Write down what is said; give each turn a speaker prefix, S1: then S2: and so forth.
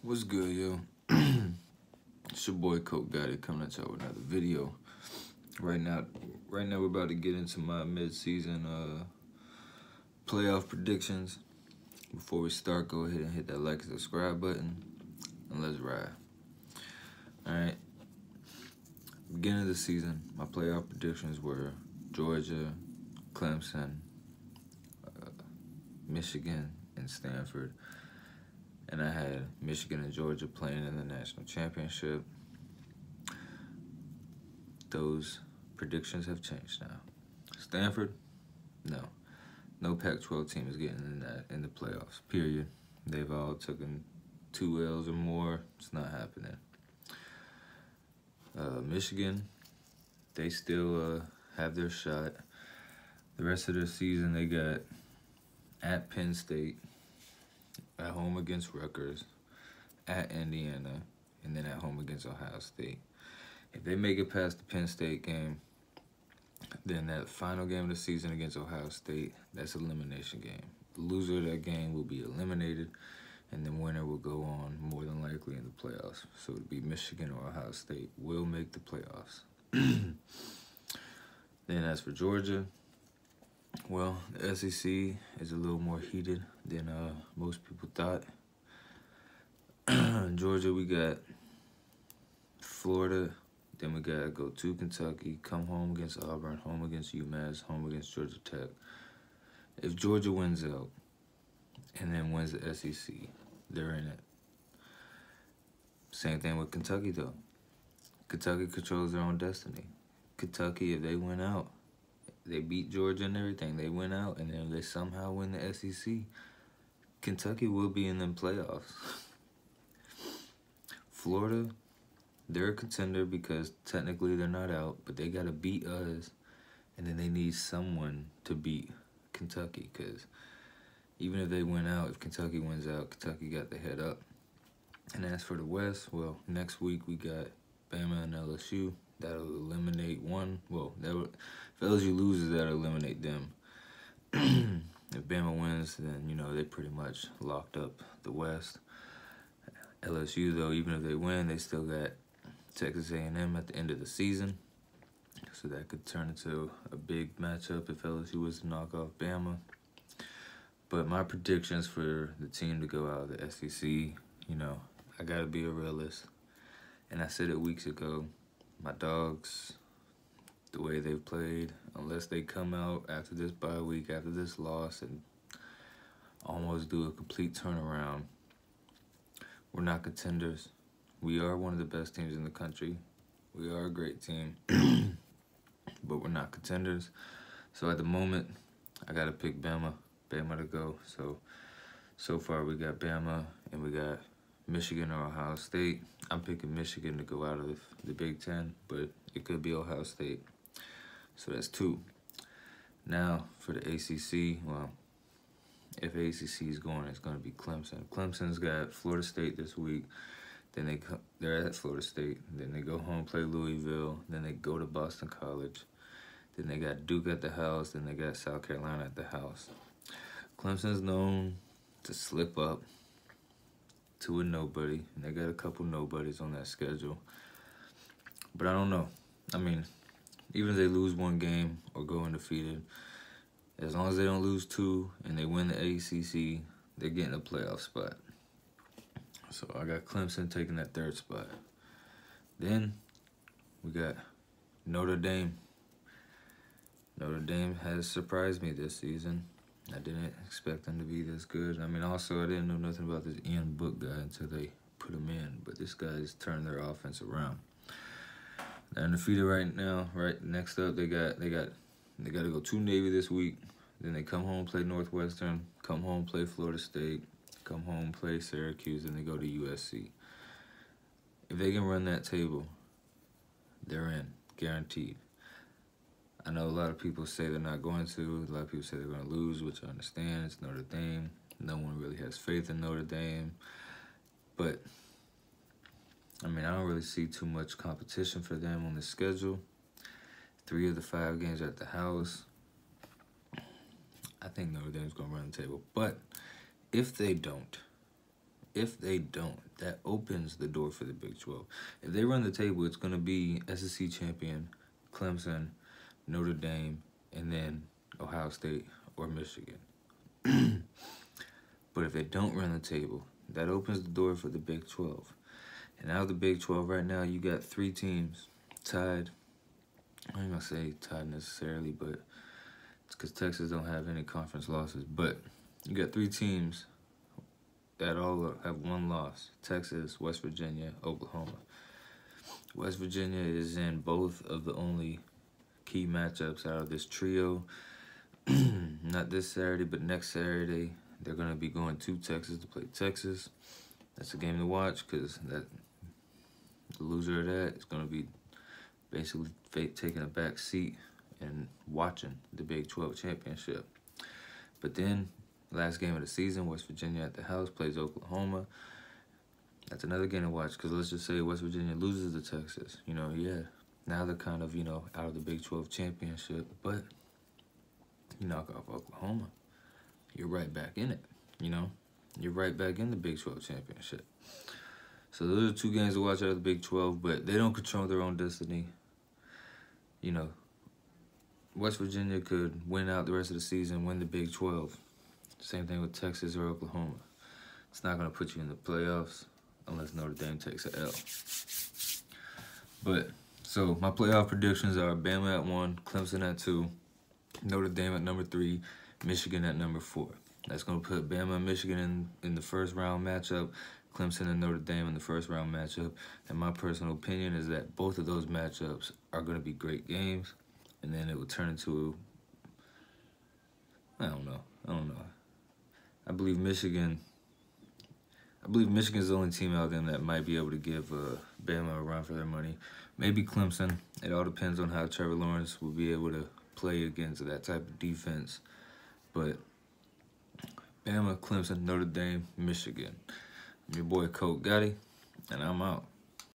S1: What's good, yo? It's your boy Coke Got It coming at y'all with another video. Right now we're about to get into my mid-season playoff predictions. Before we start, go ahead and hit that like and subscribe button, and let's ride. Alright. Beginning of the season, my playoff predictions were Georgia, Clemson, Michigan, and Stanford. And I had Michigan and Georgia playing in the national championship. Those predictions have changed now. Stanford, no Pac-12 team is getting in the playoffs. Period. They've all taken 2 L's or more. It's not happening. Michigan, they still have their shot. The rest of their season, they got at Penn State, at home against Rutgers, at Indiana, and then at home against Ohio State. If they make it past the Penn State game, then that final game of the season against Ohio State, that's an elimination game. The loser of that game will be eliminated, and the winner will go on more than likely in the playoffs. So it would be Michigan or Ohio State will make the playoffs. Then as for Georgia, well, the SEC is a little more heated than most people thought. In Georgia, we got Florida. Then we got to go to Kentucky, come home against Auburn, home against UMass, home against Georgia Tech. If Georgia wins out and then wins the SEC, they're in it. Same thing with Kentucky, though. Kentucky controls their own destiny. Kentucky, if they win out, they beat Georgia and everything. They win out, and then if they somehow win the SEC, Kentucky will be in them playoffs. Florida, they're a contender because technically they're not out, but they got to beat us, and then they need someone to beat Kentucky because even if they win out, if Kentucky wins out, Kentucky got the head up. And as for the West, well, next week we got Bama and LSU. That'll eliminate one. Well, if LSU loses, that'll eliminate them. If Bama wins, then, they pretty much locked up the West. LSU, though, even if they win, they still got Texas A&M at the end of the season. So that could turn into a big matchup if LSU was to knock off Bama. But my predictions for the team to go out of the SEC, I got to be a realist. And I said it weeks ago. My Dogs, the way they've played, unless they come out after this bye week, after this loss, and almost do a complete turnaround, we're not contenders. We are one of the best teams in the country. We are a great team, but we're not contenders. So at the moment, I got to pick Bama to go. So far we got Bama and we got Michigan or Ohio State. I'm picking Michigan to go out of the Big Ten, but it could be Ohio State. So that's 2. Now, for the ACC, well, if ACC is going, it's going to be Clemson. Clemson's got Florida State this week. Then they're at Florida State. Then they go home, play Louisville. Then they go to Boston College. Then they got Duke at the house. Then they got South Carolina at the house. Clemson's known to slip up to a nobody. And they got a couple nobodies on that schedule. But I don't know. I mean, even if they lose one game or go undefeated, as long as they don't lose 2 and they win the ACC, they're getting a playoff spot. So I got Clemson taking that 3rd spot. Then we got Notre Dame. Notre Dame has surprised me this season. I didn't expect them to be this good. I mean, also, I didn't know nothing about this Ian Book guy until they put him in. But this guy's turned their offense around. They're undefeated right now. Right next up, they got to go to Navy this week. Then they come home, play Northwestern. Come home, play Florida State. Come home, play Syracuse. Then they go to USC. If they can run that table, they're in, guaranteed. I know a lot of people say they're not going to. A lot of people say they're going to lose, which I understand. It's Notre Dame. No one really has faith in Notre Dame. But, I mean, I don't really see too much competition for them on the schedule. 3 of the 5 games at the house. I think Notre Dame's going to run the table. But if they don't, If they don't, that opens the door for the Big 12. If they run the table, it's going to be SEC champion, Clemson, Notre Dame, and then Ohio State or Michigan. But if they don't run the table, that opens the door for the Big 12. And out of the Big 12 right now, you got 3 teams tied. I ain't going to say tied necessarily, but it's because Texas don't have any conference losses. But you got 3 teams that all have 1 loss: Texas, West Virginia, Oklahoma. West Virginia is in both of the only key matchups out of this trio. Not this Saturday, but next Saturday, they're going to be going to Texas to play Texas. That's a game to watch because the loser of that is going to be basically taking a back seat and watching the Big 12 championship. But then, last game of the season, West Virginia at the house plays Oklahoma. That's another game to watch because let's just say West Virginia loses to Texas. Now they're kind of, out of the Big 12 championship. But you knock off Oklahoma, you're right back in it, You're right back in the Big 12 championship. So those are 2 games to watch out of the Big 12, but they don't control their own destiny. West Virginia could win out the rest of the season, win the Big 12. Same thing with Texas or Oklahoma. It's not going to put you in the playoffs unless Notre Dame takes an L. But, so my playoff predictions are Bama at 1, Clemson at 2, Notre Dame at number 3, Michigan at number 4. That's going to put Bama and Michigan in the first round matchup, Clemson and Notre Dame in the first round matchup. And my personal opinion is that both of those matchups are going to be great games. And then it will turn into, I don't know. I believe Michigan's the only team out of them that might be able to give Bama a run for their money. Maybe Clemson. It all depends on how Trevor Lawrence will be able to play against that type of defense. But Bama, Clemson, Notre Dame, Michigan. I'm your boy Coach Gotti, and I'm out.